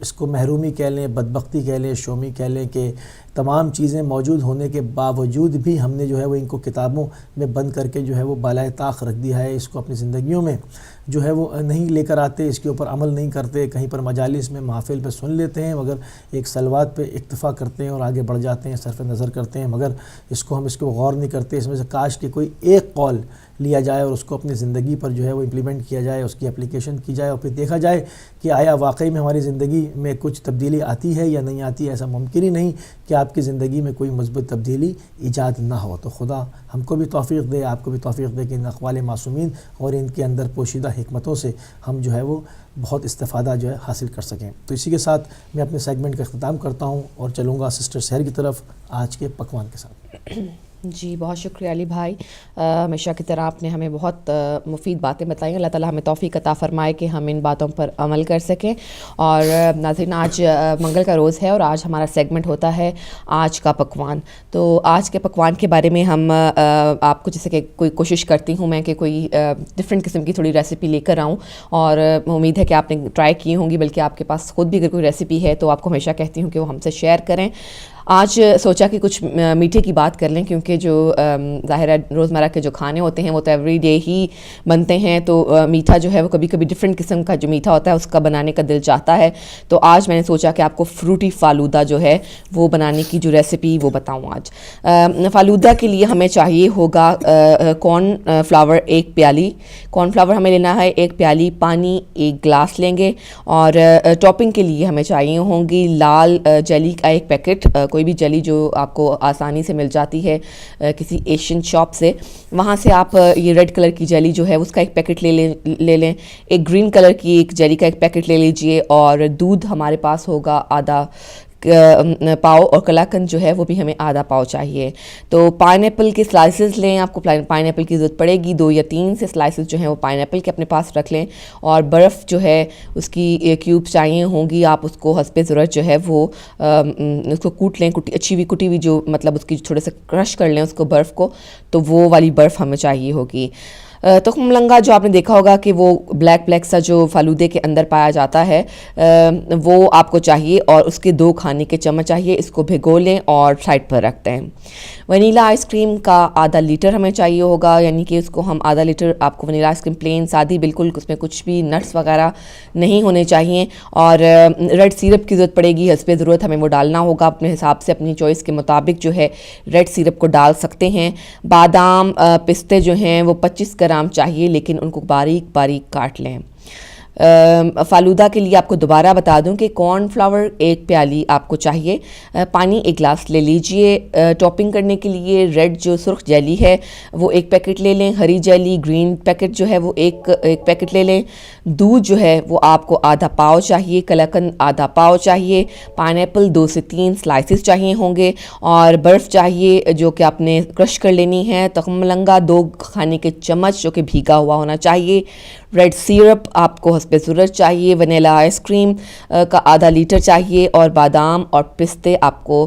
اس کو محرومی کہہ لیں، بدبختی کہہ لیں، شومی کہہ لیں کہ تمام چیزیں موجود ہونے کے باوجود بھی ہم نے جو ہے وہ ان کو کتابوں میں بند کر کے جو ہے وہ بالائے طاق رکھ دیا ہے، اس کو اپنی زندگیوں میں جو ہے وہ نہیں لے کر آتے، اس کے اوپر عمل نہیں کرتے، کہیں پر مجالس میں محافل پہ سن لیتے ہیں مگر ایک صلوات پہ اکتفا کرتے ہیں اور آگے بڑھ جاتے ہیں، صرف نظر کرتے ہیں، مگر اس کو غور نہیں کرتے۔ اس میں سے کاش کہ کوئی ایک قول لیا جائے اور اس کو اپنی زندگی پر جو ہے وہ امپلیمنٹ کیا جائے، اس کی اپلیکیشن کی جائے اور پھر دیکھا جائے کہ آیا واقعی میں ہماری زندگی میں کچھ تبدیلی آتی ہے یا نہیں آتی ہے۔ ایسا ممکن ہی نہیں کہ آپ کی زندگی میں کوئی مثبت تبدیلی ایجاد نہ ہو۔ تو خدا ہم کو بھی توفیق دے، آپ کو بھی توفیق دے کہ ان اقوال معصومین اور ان کے اندر پوشیدہ حکمتوں سے ہم جو ہے وہ بہت استفادہ جو ہے حاصل کر سکیں۔ تو اسی کے ساتھ میں اپنے سیگمنٹ کا اختتام کرتا ہوں اور چلوں گا سسٹر سحر کی طرف آج کے پکوان کے ساتھ۔ جی بہت شکریہ علی بھائی، ہمیشہ کی طرح آپ نے ہمیں بہت مفید باتیں بتائیں۔ اللہ تعالیٰ ہمیں توفیق عطا فرمائے کہ ہم ان باتوں پر عمل کر سکیں۔ اور ناظرین، آج منگل کا روز ہے اور آج ہمارا سیگمنٹ ہوتا ہے آج کا پکوان۔ تو آج کے پکوان کے بارے میں ہم آپ کو جیسے کہ کوئی کوشش کرتی ہوں میں کہ کوئی ڈفرینٹ قسم کی تھوڑی ریسیپی لے کر آؤں، اور امید ہے کہ آپ نے ٹرائی کی ہوں گی، بلکہ آپ کے پاس خود بھی اگر کوئی ریسیپی ہے تو آپ کو ہمیشہ کہتی ہوں کہ وہ ہم سے شیئر کریں۔ آج سوچا کہ کچھ میٹھے کی بات کر لیں، کیونکہ جو ظاہر ہے روزمرہ کے جو کھانے ہوتے ہیں وہ تو ایوری ڈے ہی بنتے ہیں، تو میٹھا جو ہے وہ کبھی کبھی ڈفرینٹ قسم کا جو میٹھا ہوتا ہے اس کا بنانے کا دل چاہتا ہے۔ تو آج میں نے سوچا کہ آپ کو فروٹی فالودہ جو ہے وہ بنانے کی جو ریسیپی وہ بتاؤں آج۔ فالودہ کے لیے ہمیں چاہیے ہوگا کارن فلاور 1 پیالی کارن فلاور ہمیں لینا ہے، 1 پیالی پانی 1 گلاس لیں گے، اور ٹاپنگ کے لیے ہمیں چاہیے ہوں گی لال جیلی کا 1 پیکٹ، کوئی بھی جلی جو آپ کو آسانی سے مل جاتی ہے کسی ایشین شاپ سے، وہاں سے آپ یہ ریڈ کلر کی جیلی جو ہے اس کا 1 پیکٹ لے لیں۔ ایک گرین کلر کی ایک جیلی کا 1 پیکٹ لے لیجئے، اور دودھ ہمارے پاس ہوگا آدھا پاؤ، اور کلاکند جو ہے وہ بھی ہمیں آدھا پاؤ چاہیے۔ تو پائن ایپل کے سلائسز لیں، آپ کو پائن ایپل کی ضرورت پڑے گی، 2 یا 3 سے سلائسز جو ہیں وہ پائن ایپل کے اپنے پاس رکھ لیں، اور برف جو ہے اس کی کیوب چاہیے ہوں گی، آپ اس کو حسب ضرورت جو ہے وہ اس کو کوٹ لیں، اچھی ہوئی کٹی ہوئی جو مطلب اس کی تھوڑے سے کرش کر لیں اس کو برف کو، تو وہ والی برف ہمیں چاہیے ہوگی۔ تخم ملنگا جو آپ نے دیکھا ہوگا کہ وہ بلیک سا جو فالودے کے اندر پایا جاتا ہے وہ آپ کو چاہیے، اور اس کے 2 کھانے کے چمچ چاہیے، اس کو بھگو لیں اور سائڈ پر رکھتے ہیں۔ ونیلا آئس کریم کا آدھا لیٹر ہمیں چاہیے ہوگا، یعنی کہ اس کو ہم آدھا لیٹر، آپ کو ونیلا آئس کریم پلین سادی بالکل، اس میں کچھ بھی نٹس وغیرہ نہیں ہونے چاہیے، اور ریڈ سیرپ کی ضرورت پڑے گی، حسب ضرورت ہمیں وہ ڈالنا ہوگا، اپنے حساب سے اپنی چوائس کے مطابق جو ہے ریڈ سیرپ کو ڈال سکتے ہیں۔ بادام پستے جو ہیں وہ 25 گرام چاہیے، لیکن ان کو باریک باریک کاٹ لیں۔ فالودہ کے لیے آپ کو دوبارہ بتا دوں کہ کارن فلاور 1 پیالی آپ کو چاہیے، پانی 1 گلاس لے لیجئے۔ ٹاپنگ کرنے کے لیے ریڈ جو سرخ جیلی ہے وہ 1 پیکٹ لے لیں، ہری جیلی گرین پیکٹ جو ہے وہ ایک پیکٹ لے لیں۔ دودھ جو ہے وہ آپ کو آدھا پاؤ چاہیے، کلاکند آدھا پاؤ چاہیے، پائن ایپل 2 سے 3 سلائسز چاہیے ہوں گے، اور برف چاہیے جو کہ آپ نے کرش کر لینی ہے۔ تخم ملنگا 2 کھانے کے چمچ جو کہ بھیگا ہوا ہونا چاہیے۔ ریڈ سیرپ آپ کو حسب ضرورت چاہیے۔ ونیلا آئس کریم کا آدھا لیٹر چاہیے، اور بادام اور پستے آپ کو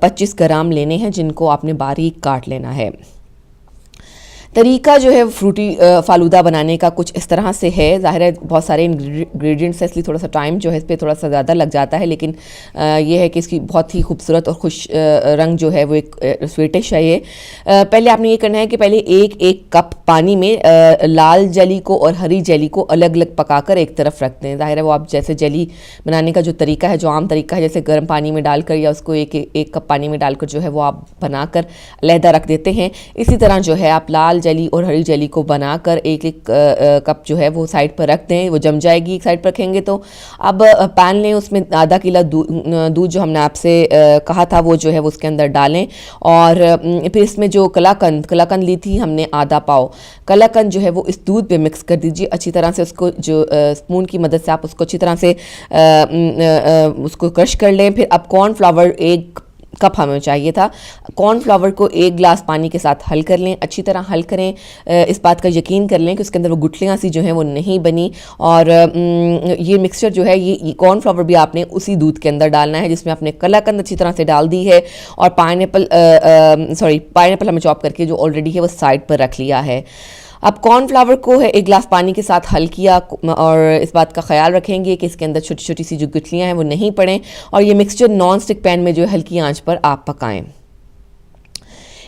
25 گرام لینے ہیں، جن کو آپ نے باریک کاٹ لینا ہے۔ طریقہ جو ہے فروٹی فالودہ بنانے کا کچھ اس طرح سے ہے، ظاہر ہے بہت سارے انگریڈینٹس ہے، اس لیے تھوڑا سا ٹائم جو ہے اس پہ تھوڑا سا زیادہ لگ جاتا ہے، لیکن یہ ہے کہ اس کی بہت ہی خوبصورت اور خوش رنگ جو ہے وہ ایک سویٹش ہے۔ یہ پہلے آپ نے یہ کرنا ہے کہ پہلے ایک کپ پانی میں لال جیلی کو اور ہری جیلی کو الگ الگ پکا کر ایک طرف رکھ دیں۔ ظاہر ہے وہ آپ جیسے جیلی بنانے کا جو طریقہ ہے، جو عام طریقہ ہے، جیسے گرم پانی میں ڈال کر یا اس کو ایک کپ پانی میں ڈال کر جو ہے وہ آپ بنا کر علیحدہ رکھ دیتے ہیں، اسی طرح جو ہے آپ لال جیلی اور ہری جیلی کو بنا کر ایک کپ جو ہے وہ سائڈ پر رکھ دیں، وہ جم جائے گی ایک سائڈ پر رکھیں گے تو۔ اب پین لیں، اس میں آدھا کلو دودھ جو ہم نے آپ سے کہا تھا وہ جو ہے وہ اس کے اندر ڈالیں، اور پھر اس میں جو کلاکند لی تھی ہم نے آدھا پاؤ، کلاکند جو ہے وہ اس دودھ پہ مکس کر دیجیے اچھی طرح سے، اس کو جو اسپون کی مدد سے آپ اس کو اچھی طرح سے اس کو کرش کر لیں۔ پھر اب کارن فلاور 1 کپ ہمیں چاہیے تھا، کارن فلاور کو 1 گلاس پانی کے ساتھ حل کر لیں، اچھی طرح حل کریں، اس بات کا یقین کر لیں کہ اس کے اندر وہ گٹھلیاں سی جو ہیں وہ نہیں بنی، اور یہ مکسچر جو ہے یہ کارن فلاور بھی آپ نے اسی دودھ کے اندر ڈالنا ہے جس میں آپ نے کلاکند اچھی طرح سے ڈال دی ہے، اور پائن ایپل ہمیں چاپ کر کے جو آلریڈی ہے وہ سائڈ پر رکھ لیا ہے۔ اب کارن فلاور کو ہے ایک گلاس پانی کے ساتھ حل کیا اور اس بات کا خیال رکھیں گے کہ اس کے اندر چھوٹی چھوٹی سی جو گٹھلیاں ہیں وہ نہیں پڑیں اور یہ مکسچر نان اسٹک پین میں جو ہے ہلکی آنچ پر آپ پکائیں.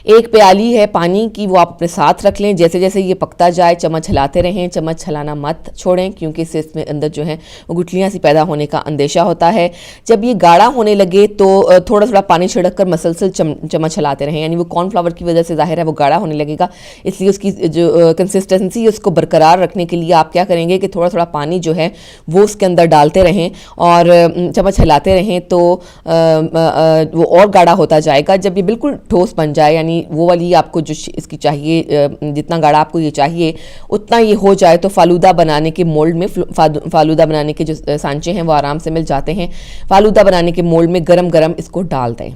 ایک پیالی ہے پانی کی وہ آپ اپنے ساتھ رکھ لیں. جیسے جیسے یہ پکتا جائے چمچ ہلاتے رہیں, چمچ ہلانا مت چھوڑیں کیونکہ اس میں اندر جو ہے وہ گٹھلیاں سی پیدا ہونے کا اندیشہ ہوتا ہے. جب یہ گاڑھا ہونے لگے تو تھوڑا تھوڑا پانی چھڑک کر مسلسل چمچ ہلاتے رہیں, یعنی وہ کارن فلاور کی وجہ سے ظاہر ہے وہ گاڑھا ہونے لگے گا, اس لیے اس کی جو کنسسٹنسی ہے اس کو برقرار رکھنے کے لیے آپ کیا کریں گے کہ تھوڑا تھوڑا پانی جو ہے وہ اس کے اندر ڈالتے رہیں اور چمچ ہلاتے رہیں تو وہ اور گاڑھا ہوتا جائے گا. جب یہ بالکل ٹھوس بن جائے یعنی وہ والی آپ کو جو اس کی چاہیے جتنا گاڑھا آپ کو یہ چاہیے اتنا یہ ہو جائے تو فالودہ بنانے کے مولڈ میں فالودہ بنانے کے جو سانچے ہیں وہ آرام سے مل جاتے ہیں. فالودہ بنانے کے مولڈ میں گرم گرم اس کو ڈال دیں.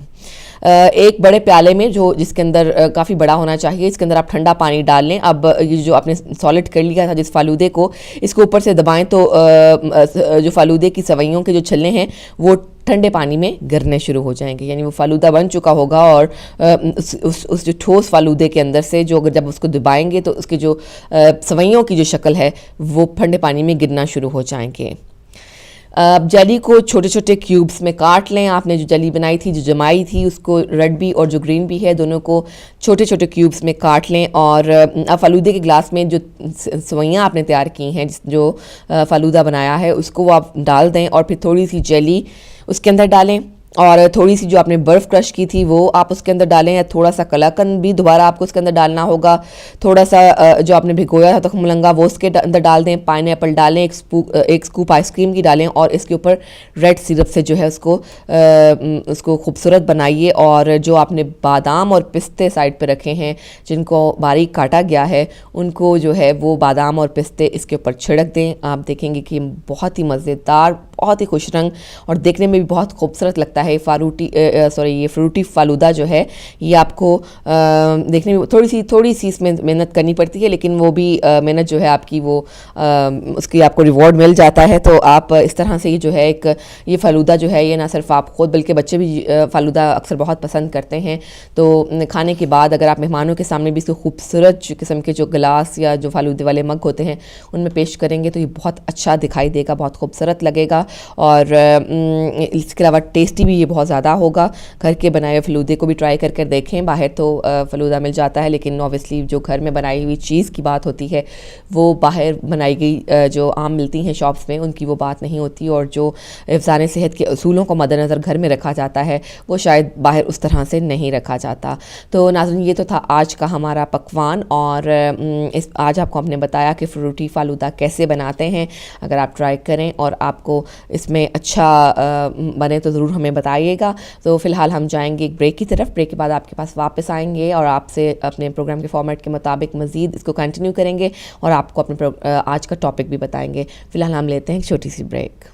ایک بڑے پیالے میں جس کے اندر کافی بڑا ہونا چاہیے, اس کے اندر آپ ٹھنڈا پانی ڈال لیں. اب یہ جو آپ نے سالڈ کر لیا تھا جس فالودے کو, اس کو اوپر سے دبائیں تو جو فالودے کی سوئیوں کے جو چھلنے ہیں وہ ٹھنڈے پانی میں گرنے شروع ہو جائیں گے, یعنی وہ فالودہ بن چکا ہوگا اور اس جو ٹھوس فالودے کے اندر سے جو جب اس کو دبائیں گے تو اس کے جو سوئیوں کی جو شکل ہے وہ ٹھنڈے پانی میں گرنا شروع ہو جائیں گے. اب جیلی کو چھوٹے چھوٹے کیوبس میں کاٹ لیں. آپ نے جو جیلی بنائی تھی جو جمائی تھی اس کو ریڈ بھی اور جو گرین بھی ہے دونوں کو چھوٹے چھوٹے کیوبس میں کاٹ لیں اور اب فالودے کے گلاس میں جو سوئیاں آپ نے تیار کی ہیں جو فالودہ بنایا ہے اس کو وہ آپ ڈال دیں اور پھر تھوڑی سی جیلی اس کے اندر ڈالیں اور تھوڑی سی جو آپ نے برف کرش کی تھی وہ آپ اس کے اندر ڈالیں, یا تھوڑا سا کلاکند بھی دوبارہ آپ کو اس کے اندر ڈالنا ہوگا. تھوڑا سا جو آپ نے بھگویا تھا تخم ملنگا وہ اس کے اندر ڈال دیں. پائن ایپل ڈالیں, ایک سکوپ آئس کریم کی ڈالیں اور اس کے اوپر ریڈ سیرپ سے جو ہے اس کو خوبصورت بنائیے. اور جو آپ نے بادام اور پستے سائڈ پہ رکھے ہیں جن کو باریک کاٹا گیا ہے ان کو جو ہے وہ بادام اور پستے اس کے اوپر چھڑک دیں. آپ دیکھیں گے کہ بہت ہی مزیدار, بہت ہی خوش رنگ اور دیکھنے میں بھی بہت خوبصورت لگتا ہے. یہ فروٹی فالودہ جو ہے یہ آپ کو دیکھنے میں تھوڑی سی اس میں محنت کرنی پڑتی ہے, لیکن وہ بھی محنت جو ہے آپ کی وہ اس کی آپ کو ریوارڈ مل جاتا ہے. تو آپ اس طرح سے یہ جو ہے یہ فالودہ جو ہے یہ نہ صرف آپ خود بلکہ بچے بھی فالودہ اکثر بہت پسند کرتے ہیں. تو کھانے کے بعد اگر آپ مہمانوں کے سامنے بھی اس کو خوبصورت قسم کے جو گلاس یا جو فالودے والے مگ ہوتے ہیں ان میں پیش کریں گے تو یہ بہت اچھا دکھائی دے گا, بہت خوبصورت لگے گا اور اس کے علاوہ ٹیسٹی بھی یہ بہت زیادہ ہوگا. گھر کے بنائے ہوئے فلودے کو بھی ٹرائی کر دیکھیں. باہر تو فلودہ مل جاتا ہے لیکن اوبیسلی جو گھر میں بنائی ہوئی چیز کی بات ہوتی ہے وہ باہر بنائی گئی جو عام ملتی ہیں شاپس میں ان کی وہ بات نہیں ہوتی, اور جو افزان صحت کے اصولوں کو مد نظر گھر میں رکھا جاتا ہے وہ شاید باہر اس طرح سے نہیں رکھا جاتا. تو ناظرین یہ تو تھا آج کا ہمارا پکوان اور آج آپ کو ہم نے بتایا کہ فروٹی فالودہ کیسے بناتے ہیں. اگر آپ ٹرائی کریں اور آپ کو اس میں اچھا بنے تو ضرور ہمیں بتائیے گا. تو فی الحال ہم جائیں گے ایک بریک کی طرف. بریک کے بعد آپ کے پاس واپس آئیں گے اور آپ سے اپنے پروگرام کے فارمیٹ کے مطابق مزید اس کو کنٹینیو کریں گے اور آپ کو اپنے آج کا ٹاپک بھی بتائیں گے. فی الحال ہم لیتے ہیں ایک چھوٹی سی بریک.